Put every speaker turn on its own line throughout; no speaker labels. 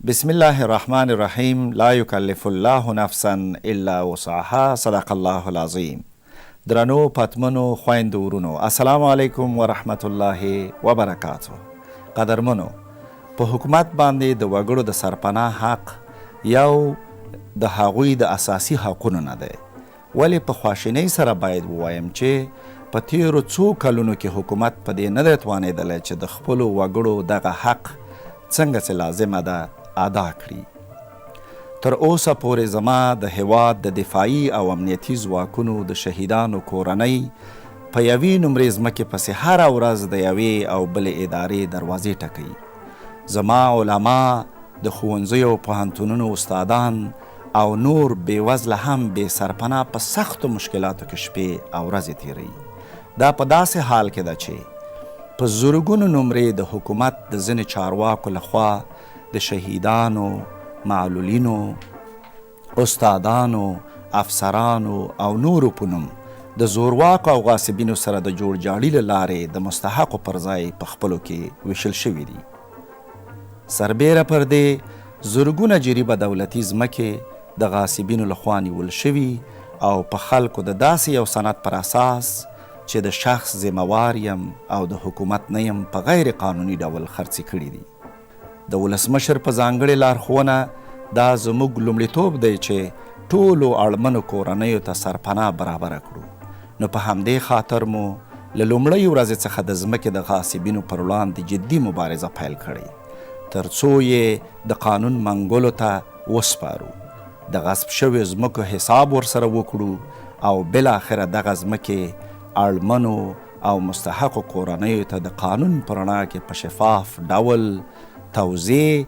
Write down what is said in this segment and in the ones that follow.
بسم الله الرحمن الرحیم. لا یکلف الله نفسا الا وسعها. صدق الله العظیم. درنو پتمنو خویندو ورونو، السلام علیکم و رحمت الله و برکاته. قدرمنو، په حکومت باندې د وګړو د سرپناه حق یو د هغوی د اساسي حقونو نه دی. ولی په خواشینۍ سره باید ووایم چې په تیرو څو کلونو کې حکومت په دې نه دی توانېدلی چې د خپلو وګړو دغه حق څنګه چې لازمه ده ادا کړي. تر اوسه پورې زما د هیواد د دفاعي او امنیتي ځواکونو د شهیدانو کورنۍ په یوې نمرې ځمکې پسې هره ورځ د یوې او بلې ادارې دروازې ټکوي. زما علما، د ښوونځیو پوهنتونونو استادان او نور بېوزله هم بې سرپناه په سختو مشکلاتو کې شپې او ورځې تیروي. دا په داسې حال کې ده چې په زرګونو نمرې د حکومت د ځینې چارواکو لخوا د شهیدانو، معلولینو، استادانو، افسرانو او نورو په نوم د زورواکو او غاصبینو سره د جوړجاړي له لارې د مستحقو پر ځای په خپلو کې ویشل شوي دي. سربیره پر دې زرګونه جریبه دولتي ځمکې د غاصبینو لخوا نیول شوي او په خلکو د داسې یو سند پر اساس چې د شخص ذمهوار یم او د حکومت نه یم په غیر قانوني ډول خرڅې کړي دي. د ولسمشر په ځانګړې لارښوونه دا زموږ لومړیتوب دی چې ټولو اړمنو کورنیو ته سرپناه برابره کړو. نو په همدې خاطر مو له لومړۍ ورځې څخه د ځمکې د غاصبینو پر وړاندې جدي مبارزه پیل کړې تر څو یې د قانون منګولو ته وسپارو، د غصب شویو ځمکو حساب ورسره وکړو او بالاخره دغه ځمکې اړمنو او مستحقو کورنیو ته د قانون په رڼا کې په شفاف ډول توزیع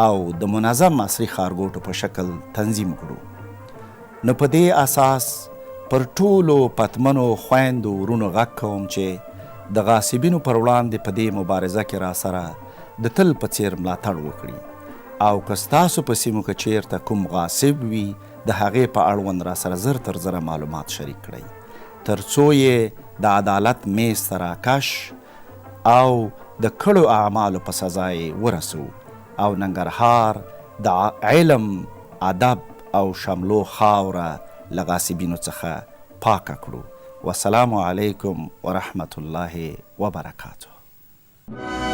او د منظم عصري ښارګوټو په شکل تنظیم کړو. نو په دې اساس پر ټولو پتمنو خویندو ورونو غږ کوم چې د غاصبینو پر وړاندې په دې مبارزه کې را سره د تل په څیر ملاتړ وکړي او که ستاسو په سیمو کې چیرته کوم غاصب وي د هغې په اړوند را سره زر تر زره معلومات شریک کړئ تر څو یې د عدالت میز ته راکش او د کړو اعمالو په سزا یې ورسو او ننګرهار د علم، ادب او شملو خاوره له غاصبینو څخه پاکه کړو. والسلام علیکم ورحمت الله وبرکاته.